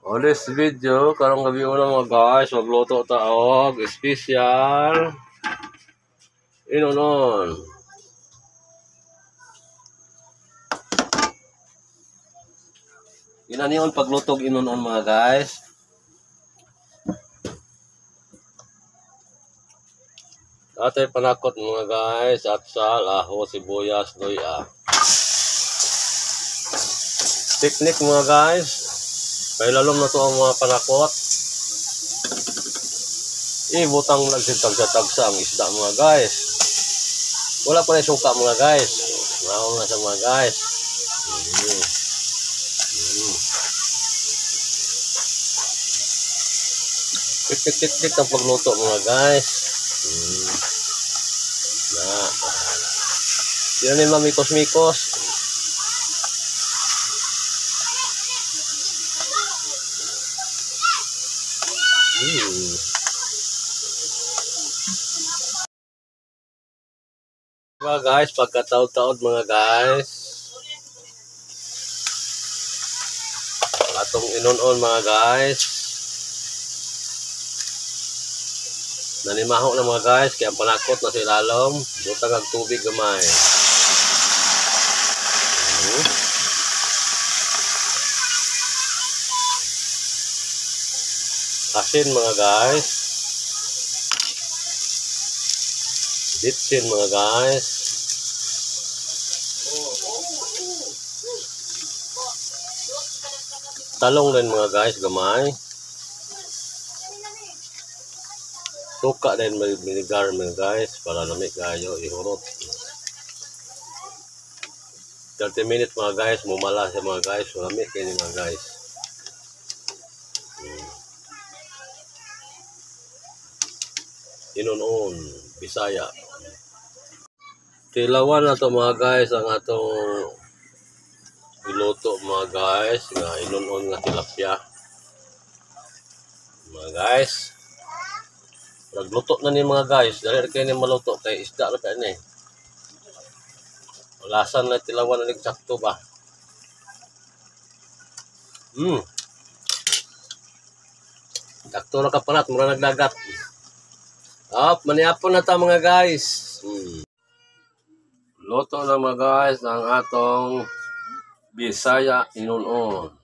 On this video, karong gabi una mga guys, magluto taog special inunon. Inaniyon paglutog inunon mga guys. Atay panakot mga guys, atsal, aho, sibuyas, luya. Teknik mga guys, pailalom na to ang mga panakot. Ibutang nagsitagsa-tagsa ang isda mga guys. Wala pa na suka mga guys. Maong na sa mga guys. Tik-tik-tik-tik ang pagluto mga guys. Yan yung mamikos-mikos. Mga guys, pagkataod-taod mga guys. Atong inunon mga guys. Nanimaho na mga guys, kaya panakot na sa ilalom. Butang ang tubig gamay. Asin mga guys. Bitsin mga guys. Talong din mga guys, gamay. Suka din may vinegar mga guys, para lamig kayo ihurot. 30 minutes mga guys, mumala sa mga guys, lamig kayo mga guys. Inunon, Bisaya. Tilawan na to mga guys, ang atong iluto mga guys, nga inunon nga tilapia. Mga guys, nagluto na ni mga guys, dahil kayo ni maluto, kay isda na kayo ni. Lasan na tilawan na nagsakto ba? Sakto na kapalat, mura nagdagat. Maniapon na ta mga guys. Luto na mga guys ang atong Bisaya inunon.